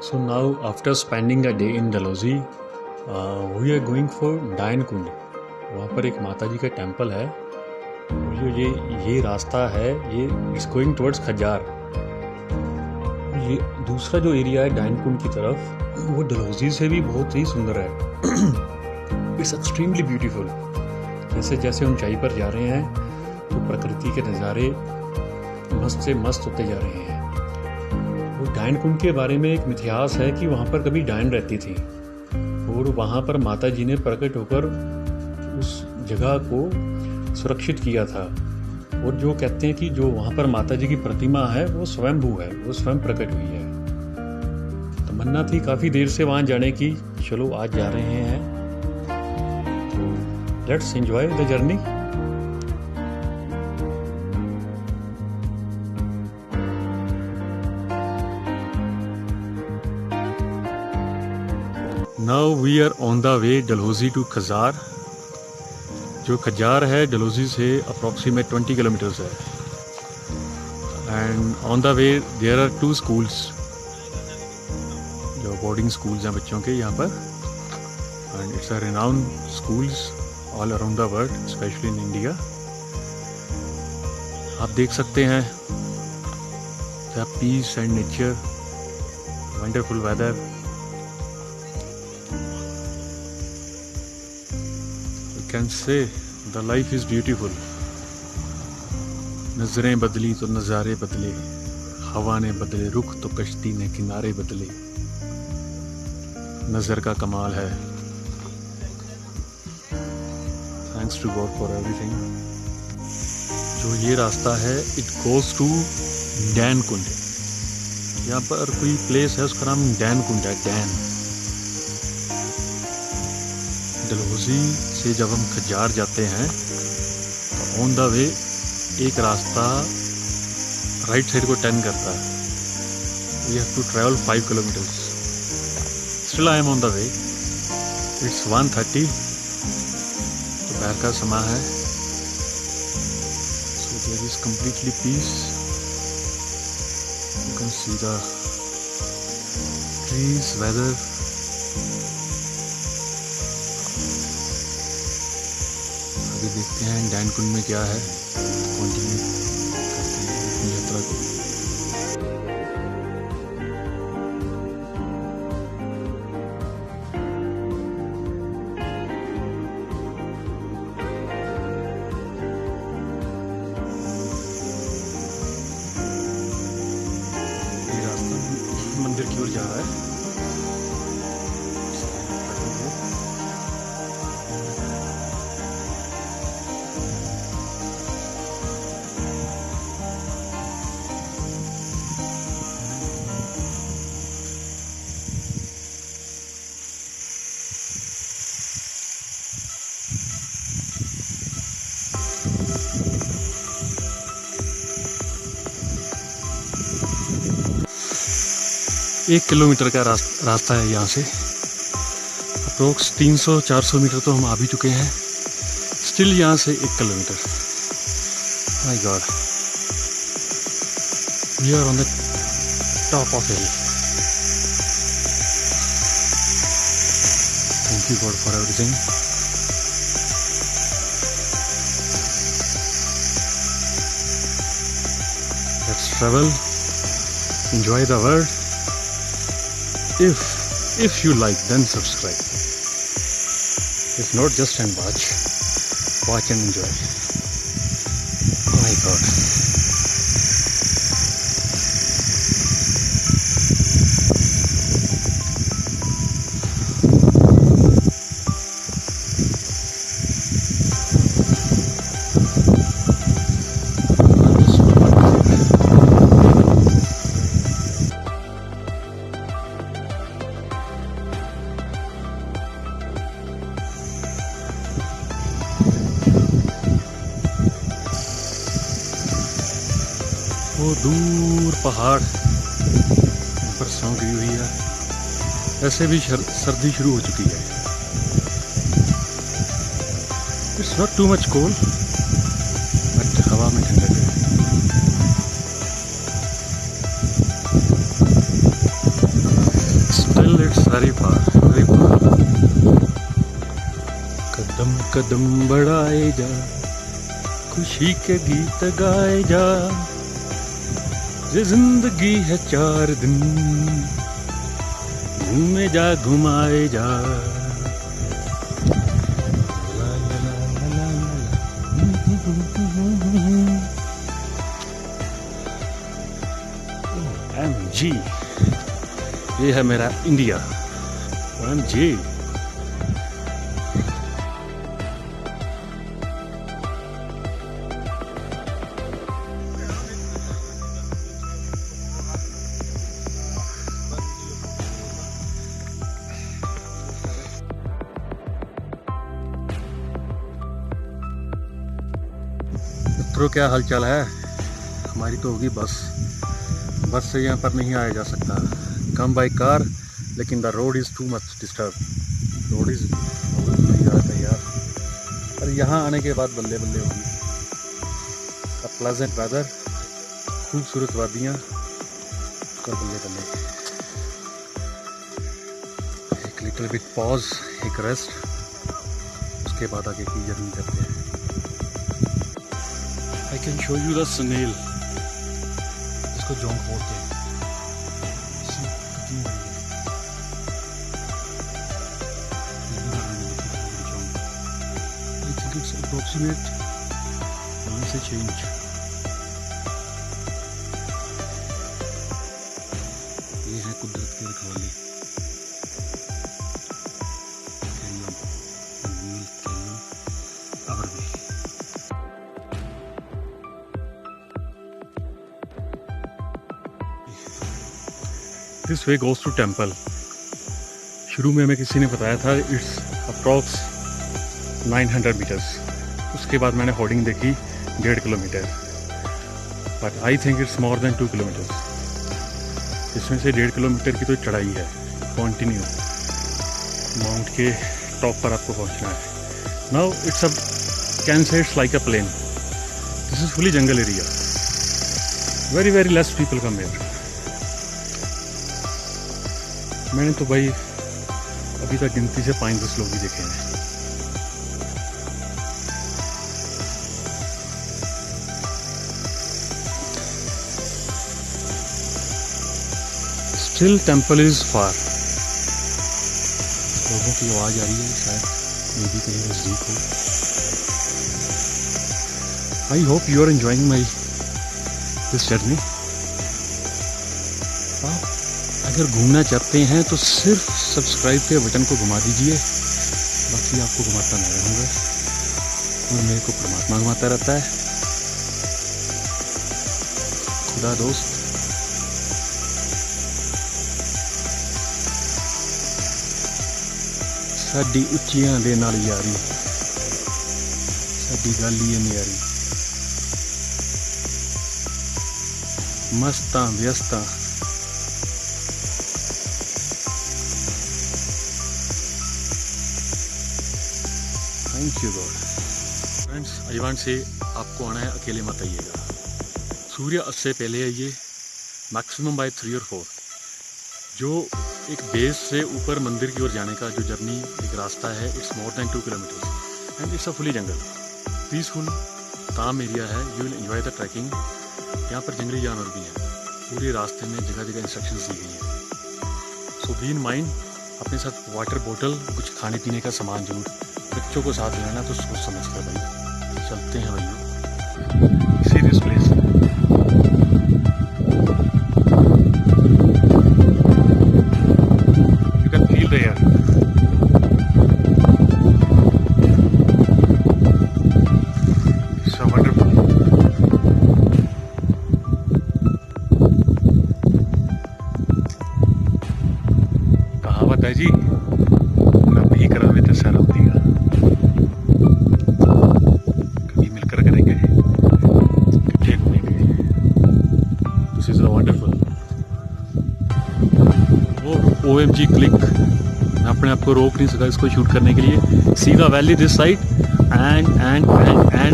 So now, after spending a day in Dalhousie, we are going for डायन कुंड। वहाँ पर एक माता जी का टेम्पल है। और ये रास्ता है, ये इट्स गोइंग टुवर्ड्स खजार। ये दूसरा जो एरिया है डायन कुंड की तरफ, वो डलहौजी से भी बहुत ही सुंदर है। It's extremely beautiful. जैसे जैसे ऊंचाई पर जा रहे हैं तो प्रकृति के नज़ारे मस्त से मस्त होते जा रहे हैं। और डायन कुंड के बारे में एक इतिहास है कि वहाँ पर कभी डायन रहती थी और वहाँ पर माता जी ने प्रकट होकर उस जगह को सुरक्षित किया था। और जो कहते हैं कि जो वहाँ पर माता जी की प्रतिमा है वो स्वयंभू है, वो स्वयं प्रकट हुई है। तमन्ना थी काफ़ी देर से वहाँ जाने की, चलो आज जा रहे हैं। तो let's enjoy the journey. Now we are on the way Dalhousie to Khajjiar. जो खजार है डलहौजी से अप्रॉक्सीमेट 20 किलोमीटर्स है। And on the way there are 2 schools, जो बोर्डिंग स्कूल्स हैं बच्चों के यहाँ पर। And it's a renowned schools all around the world, specially in India. आप देख सकते हैं the peace and nature, wonderful weather. Can say the life is beautiful. नज़रें बदली तो नज़ारे बदले, हवा ने बदले रुख तो कश्ती ने किनारे बदले। नज़र का कमाल है। Thanks to God for everything. जो ये रास्ता है it goes to Dain Kund. यहाँ पर कोई प्लेस है, उसका नाम डैन कुंड है। डैन डलहौजी से जब हम खजार जाते हैं तो ऑन द वे एक रास्ता राइट साइड को टर्न करता है। We have to travel 5 kilometres. Still I am on the way. It's 1:30, दोपहर का समय है। So there is completely peace. You can see the trees, weather. देखते हैं डैन कुंड में क्या है। कंटिन्यू करते हैं अपनी यात्रा को। ये रास्ता मंदिर की ओर जा रहा है। एक किलोमीटर का रास्ता है यहाँ से। अप्रोक्स 300-400 मीटर तो हम आ भी चुके हैं। स्टिल यहाँ से 1 kilometre. My God, we are on the top of hill. Thank you God for everything. Let's travel, enjoy the world. If you like, then subscribe. If not, just and watch and enjoy. Oh my God. वो दूर पहाड़ ऊपर छाँव गिरी हुई है। ऐसे भी सर्दी शुरू हो चुकी है। It's not too much cold, but हवा में ठंडक है। Very far, very far. कदम कदम बढ़ाए जा, खुशी के गीत गाए जा, ये जिंदगी है 4 दिन, घूमे जा घुमाए जा। OMG, ये है मेरा इंडिया। OMG। मित्रों, क्या हालचाल है? हमारी तो होगी बस से यहाँ पर नहीं आया जा सकता। कम बाई कार, लेकिन the road is too much disturb. Road is नहीं जा रहा यार। पर यहाँ आने के बाद बल्ले बल्ले होगी। अ प्लेजेंट वेदर, खूबसूरत वादियाँ, और बल्ले बल्ले। एक लिटिल बिट पॉज, एक रेस्ट, उसके बाद आगे की जर्नी करते हैं। I can show you the snail, इसको जोंक बोलते हैं। कितनी बड़ी है। I think it's approximate 1 से change। ये है कुदरत के रखवाले। Carry on, and we will carry on our way। This way goes to temple. शुरू में हमें किसी ने बताया था इट्स अप्रॉक्स 900 मीटर्स। उसके बाद मैंने होर्डिंग देखी 1.5 kilometre, but I think it's more than 2 kilometres. इसमें से 1.5 किलोमीटर की तो चढ़ाई है कॉन्टिन्यू। माउंट के टॉप पर आपको पहुंचना है। Now it's a can say it's like a plane. This is fully jungle area. Very very less people come here. मैंने तो भाई अभी तक गिनती से 5-10 लोग ही देखे हैं। Still temple is far. लोगों की आवाज आ रही है, शायद मे भी कहीं नजदीक हो। I hope you are enjoying my this journey. अगर घूमना चाहते हैं तो सिर्फ सब्सक्राइब के बटन को घुमा दीजिए, बाकी आपको घुमाता मैं रहूँगा और मेरे को परमात्मा घुमाता रहता है। खुदा दोस्त। साडी उच्चियां दे नाल यारी, साडी गल ही न्यारी। मस्तां व्यस्तां thank you God. Friends, I want say आपको आना है, अकेले मत आइएगा। सूर्य अस्त से पहले आइए, मैक्सिमम बाय 3 और 4। जो एक बेस से ऊपर मंदिर की ओर जाने का जो जर्नी एक रास्ता है, it's more than 2 kilometres and it's a fully jungle. Peaceful calm area है। You will enjoy the trekking. यहाँ पर जंगली जानवर भी हैं। पूरे रास्ते में जगह जगह इंस्ट्रक्शंस दी गई हैं। सो बी इन माइंड, अपने साथ वाटर बोतल, कुछ खाने पीने का सामान जरूर। बच्चों को साथ लेना तो सोच समझ कर भाई। चलते हैं भाई, see this place. You can feel the air. It's wonderful. कहावत है जी, ना भी करावे तो सर होती है। कभी मिलकर करेंगे, इकट्ठे घूमेंगे। This is wonderful. वो OMG क्लिक। मैं अपने आप को रोक नहीं सका इसको शूट करने के लिए। See the valley this side and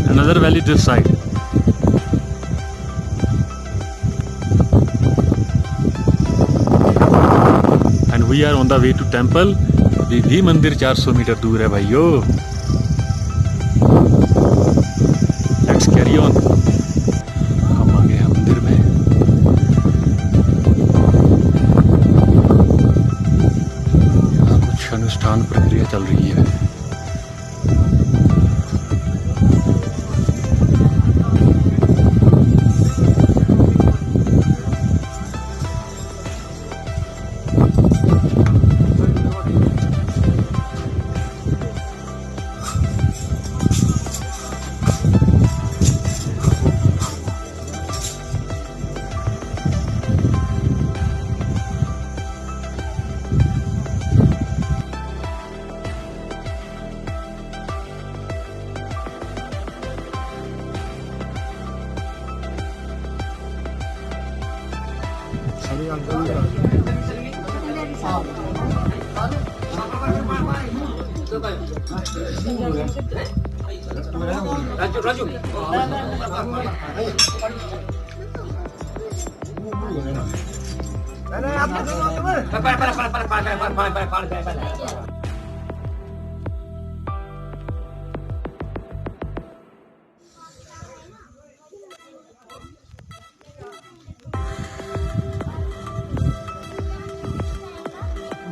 another valley this side. We are on the way to temple. विधि मंदिर 400 मीटर दूर है भाइयों। Let's carry on. हम आ गए हैं मंदिर में। यहाँ कुछ अनुष्ठान प्रक्रिया चल रही है।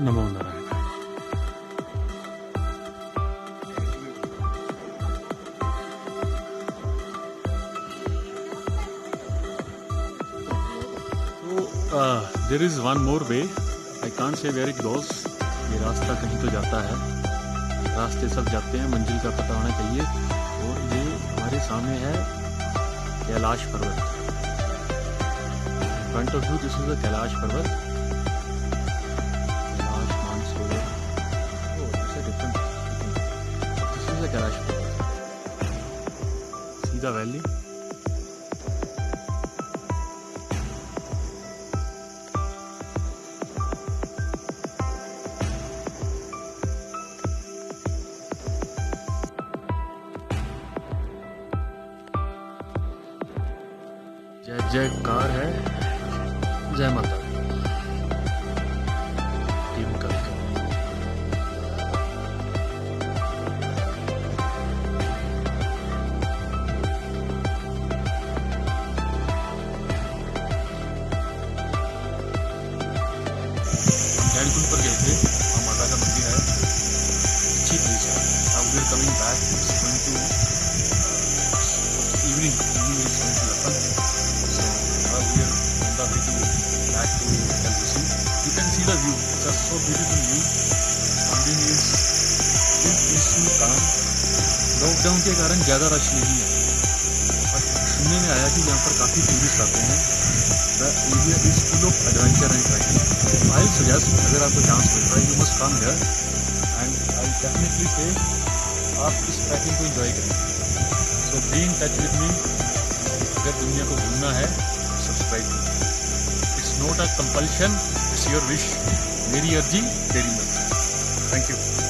नमो Narayan. There is one more way, I can't say where it goes. ये रास्ता कहीं तो जाता है, रास्ते सब जाते हैं, मंजिल का पता होना चाहिए। और ये हमारे सामने है कैलाश पर्वत। Front of you this is the Kailash पर्वत। Kailash Mansarovar, oh this is different. This is the Kailash पर्वत। सीधा वैली। जय जयकार है, जय माता टीम का। डैनकुंड पर गए थे, वहाँ माता का मंदिर है, अच्छी प्लेस है। Now we are coming back, it's going to evening is going to happen. We are on the way to back to Kalbusi. You can see the view. It's a so beautiful view. Surrounding is peaceful, calm. Lockdown के कारण ज़्यादा rush नहीं है, पर सुनने में आया कि यहाँ पर काफ़ी टूरिस्ट आते हैं। The area is full of adventure and trekking. I suggest, अगर आपको चांस मिल रहा है, you must come here and I definitely say आप इस ट्रैकिंग को एंजॉय करेंगे। So be in touch with me. अगर दुनिया को घूमना है, सब्सक्राइब करो। It's not a compulsion, it's your wish. मेरी अर्जी तेरी मर्जी। Thank you.